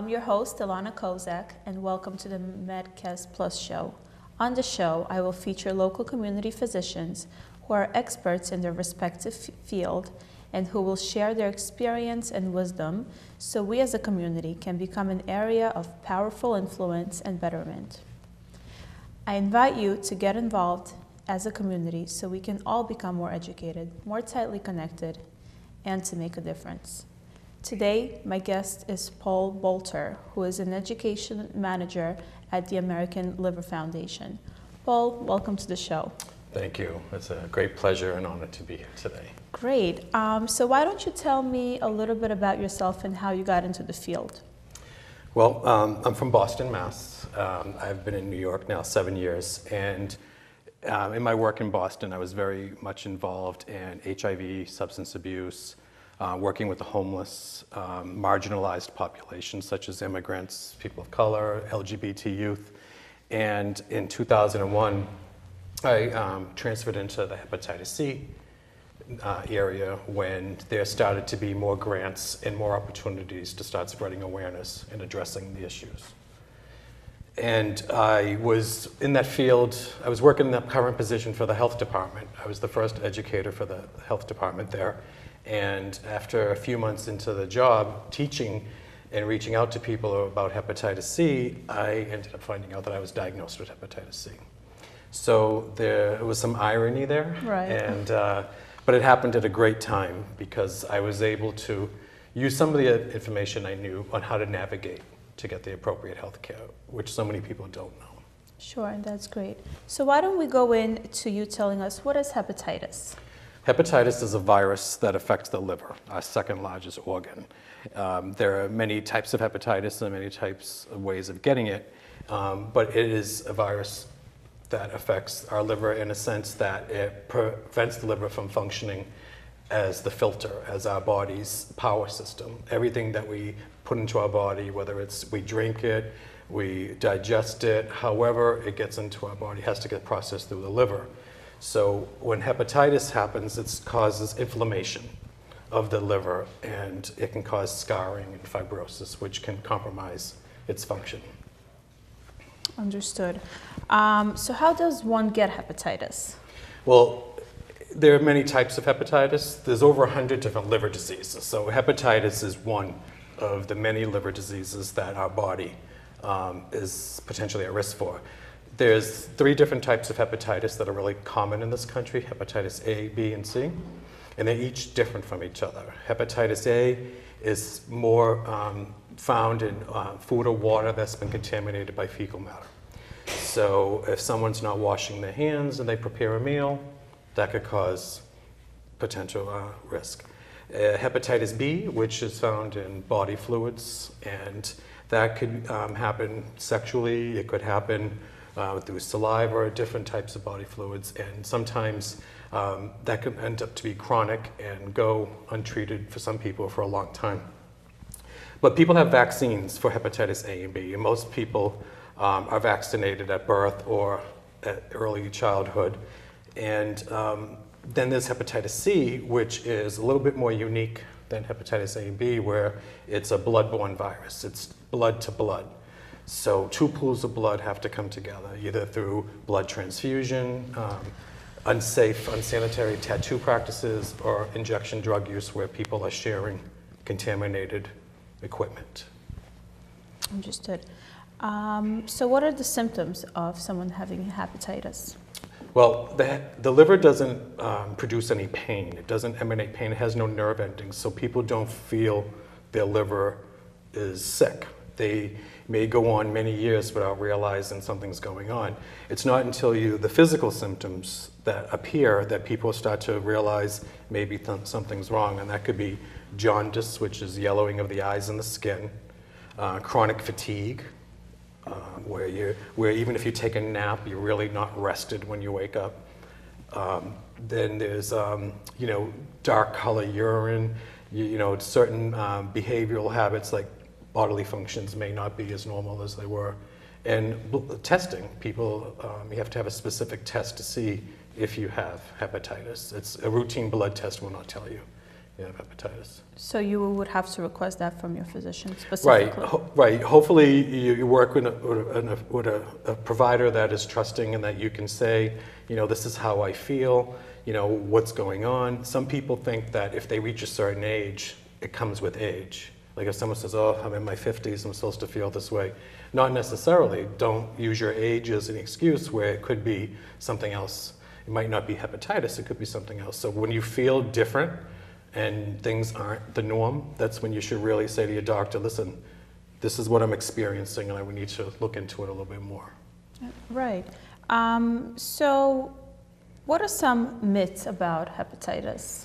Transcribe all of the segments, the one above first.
I'm your host, Ilana Kozak, and welcome to the Medcastplus show. On the show, I will feature local community physicians who are experts in their respective field and who will share their experience and wisdom so we as a community can become an area of powerful influence and betterment. I invite you to get involved as a community so we can all become more educated, more tightly connected, and to make a difference. Today, my guest is Paul Boulter, who is an education manager at the American Liver Foundation. Paul, welcome to the show. Thank you. It's a great pleasure and honor to be here today. Great. So why don't you tell me a little bit about yourself and how you got into the field? Well, I'm from Boston, Mass. I've been in New York now 7 years, and in my work in Boston, I was very much involved in HIV, substance abuse, working with the homeless, marginalized populations such as immigrants, people of color, LGBT youth. And in 2001, I transferred into the hepatitis C area when there started to be more grants and more opportunities to start spreading awareness and addressing the issues. And I was in that field. I was working in that current position for the health department. I was the first educator for the health department there. And after a few months into the job, teaching and reaching out to people about hepatitis C, I ended up finding out that I was diagnosed with hepatitis C. So there was some irony there, right. But it happened at a great time because I was able to use some of the information I knew on how to navigate to get the appropriate health care, which so many people don't know. Sure, that's great. So why don't we go into you telling us, what is hepatitis? Hepatitis is a virus that affects the liver, our second largest organ. There are many types of hepatitis and many types of ways of getting it, but it is a virus that affects our liver in a sense that it prevents the liver from functioning as the filter, as our body's power system. Everything that we put into our body, whether it's we drink it, we digest it, however it gets into our body has to get processed through the liver. So when hepatitis happens, it causes inflammation of the liver, and it can cause scarring and fibrosis, which can compromise its function. Understood. So how does one get hepatitis? Well, there are many types of hepatitis. There's over 100 different liver diseases. So hepatitis is one of the many liver diseases that our body is potentially at risk for. There's 3 different types of hepatitis that are really common in this country: hepatitis A, B, and C, and they're each different from each other. Hepatitis A is more found in food or water that's been contaminated by fecal matter. So if someone's not washing their hands and they prepare a meal, that could cause potential risk. Hepatitis B, which is found in body fluids, and that could happen sexually. It could happen through saliva or different types of body fluids, and sometimes that could end up to be chronic and go untreated for some people for a long time. But people have vaccines for hepatitis A and B, and most people are vaccinated at birth or at early childhood. And then there's hepatitis C, which is a little bit more unique than hepatitis A and B, where it's a blood-borne virus. It's blood to blood. So 2 pools of blood have to come together, either through blood transfusion, unsafe, unsanitary tattoo practices, or injection drug use where people are sharing contaminated equipment. Understood. So what are the symptoms of someone having hepatitis? Well, the liver doesn't produce any pain. It doesn't emanate pain. It has no nerve endings, so people don't feel their liver is sick. They may go on many years without realizing something's going on. It's not until the physical symptoms that appear that people start to realize maybe something's wrong, and that could be jaundice, which is yellowing of the eyes and the skin, chronic fatigue, where even if you take a nap, you're really not rested when you wake up. Then there's dark color urine, certain behavioral habits like bodily functions may not be as normal as they were. And testing, people, you have to have a specific test to see if you have hepatitis. It's a routine blood test will not tell you you have hepatitis. So you would have to request that from your physician Right, specifically? right. Hopefully you work with a provider that is trusting and that you can say, you know, this is how I feel, you know, what's going on. Some people think that if they reach a certain age, it comes with age. Like if someone says, oh, I'm in my 50s, I'm supposed to feel this way. Not necessarily. Don't use your age as an excuse where it could be something else. It might not be hepatitis, it could be something else. So when you feel different and things aren't the norm, that's when you should really say to your doctor, listen, this is what I'm experiencing and I would need to look into it a little bit more. Right. So what are some myths about hepatitis?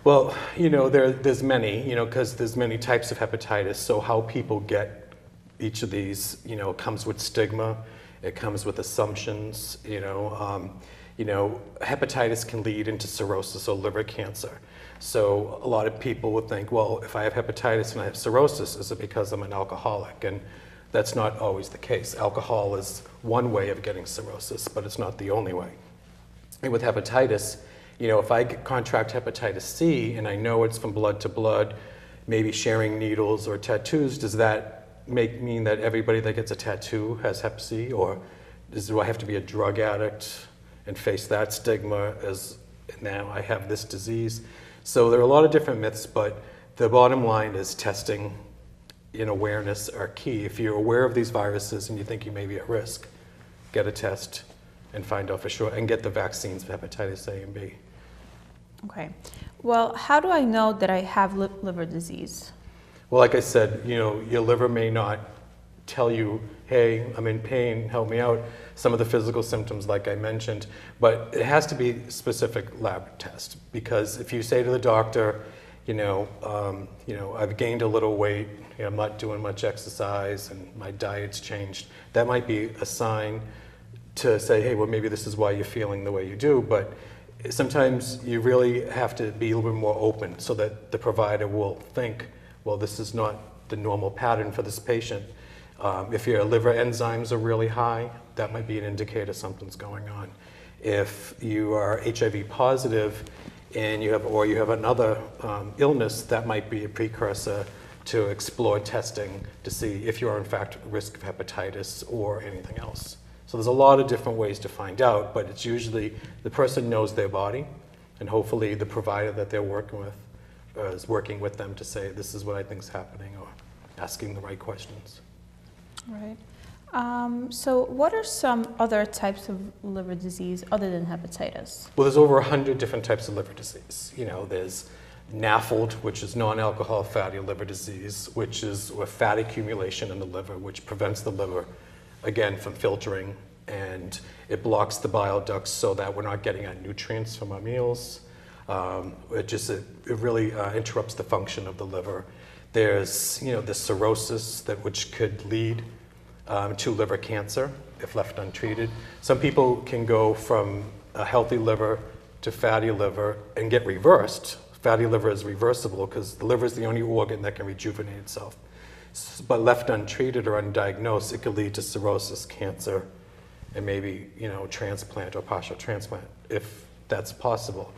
Well, you know, there's many, you know, because there's many types of hepatitis. So how people get each of these, you know, comes with stigma. It comes with assumptions, you know. Hepatitis can lead into cirrhosis or liver cancer. So a lot of people would think, well, if I have hepatitis and I have cirrhosis, is it because I'm an alcoholic? And that's not always the case. Alcohol is one way of getting cirrhosis, but it's not the only way. And with hepatitis, you know, if I contract hepatitis C and I know it's from blood to blood, maybe sharing needles or tattoos, does that mean that everybody that gets a tattoo has hep C? Or do I have to be a drug addict and face that stigma as now I have this disease? So there are a lot of different myths, but the bottom line is testing and awareness are key. If you're aware of these viruses and you think you may be at risk, get a test and find out for sure, and get the vaccines for hepatitis A and B. Okay. Well, how do I know that I have liver disease? Well, like I said, you know, your liver may not tell you, hey, I'm in pain, help me out. Some of the physical symptoms, like I mentioned, but it has to be specific lab test, because if you say to the doctor, I've gained a little weight, you know, I'm not doing much exercise and my diet's changed, that might be a sign to say, hey, well, maybe this is why you're feeling the way you do. But sometimes you really have to be a little bit more open so that the provider will think, well, this is not the normal pattern for this patient. If your liver enzymes are really high, that might be an indicator something's going on. If you are HIV positive and you have another illness, that might be a precursor to explore testing to see if you are in fact at risk of hepatitis or anything else. So there's a lot of different ways to find out, but it's usually the person knows their body, and hopefully the provider that they're working with is working with them to say, this is what I think is happening, or asking the right questions. Right. So what are some other types of liver disease other than hepatitis? Well, there's over 100 different types of liver disease. You know, there's NAFLD, which is non-alcohol fatty liver disease, which is a fat accumulation in the liver, which prevents the liver, again, from filtering, and it blocks the bile ducts so that we're not getting our nutrients from our meals. It really interrupts the function of the liver. There's, the cirrhosis which could lead to liver cancer if left untreated. Some people can go from a healthy liver to fatty liver and get reversed. Fatty liver is reversible because the liver is the only organ that can rejuvenate itself. But left untreated or undiagnosed, it could lead to cirrhosis, cancer, and maybe, transplant or partial transplant, if that's possible.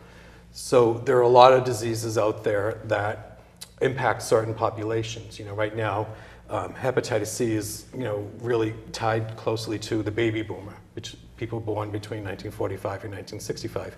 So there are a lot of diseases out there that impact certain populations. Right now, hepatitis C is, really tied closely to the baby boomer, which people born between 1945 and 1965.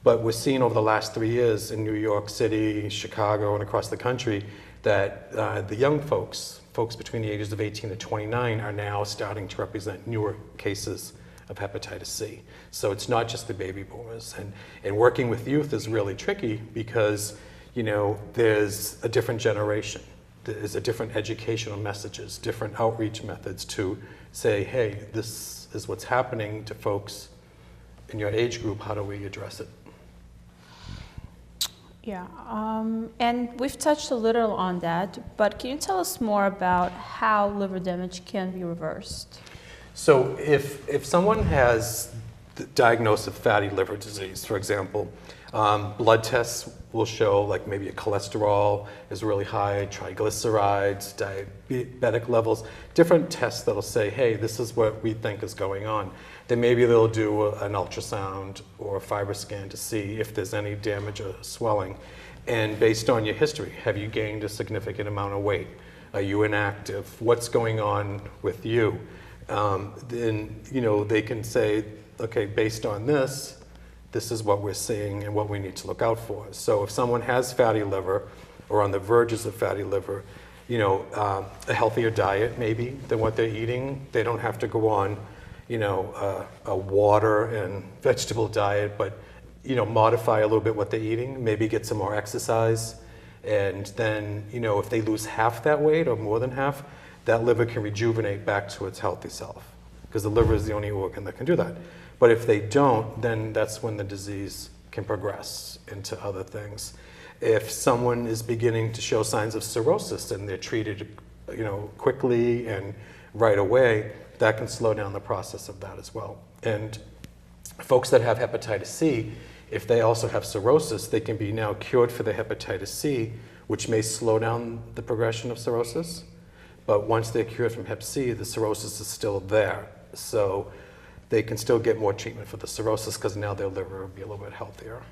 But we're seeing over the last 3 years in New York City, Chicago, and across the country that the young folks between the ages of 18 to 29 are now starting to represent newer cases of hepatitis C. So it's not just the baby boomers. And working with youth is really tricky because, there's a different generation. There's a different educational messages, different outreach methods to say, hey, this is what's happening to folks in your age group. How do we address it? Yeah, and we've touched a little on that, but can you tell us more about how liver damage can be reversed? So if someone has the diagnosis of fatty liver disease, for example, blood tests will show like maybe a cholesterol is really high, triglycerides, diabetic levels, different tests that'll say, hey, this is what we think is going on. Then maybe they'll do an ultrasound or a fiber scan to see if there's any damage or swelling. And based on your history, have you gained a significant amount of weight? Are you inactive? What's going on with you? Then, they can say, okay, based on this, this is what we're seeing and what we need to look out for. So if someone has fatty liver or on the verges of fatty liver, a healthier diet maybe than what they're eating. They don't have to go on, a water and vegetable diet, but, modify a little bit what they're eating, maybe get some more exercise. And then, if they lose half that weight or more than half, that liver can rejuvenate back to its healthy self, because the liver is the only organ that can do that. But if they don't, then that's when the disease can progress into other things. If someone is beginning to show signs of cirrhosis and they're treated, quickly and right away, that can slow down the process of that as well. And folks that have hepatitis C, if they also have cirrhosis, they can be now cured for the hepatitis C, which may slow down the progression of cirrhosis. But once they're cured from hep C, the cirrhosis is still there. So they can still get more treatment for the cirrhosis because now their liver will be a little bit healthier.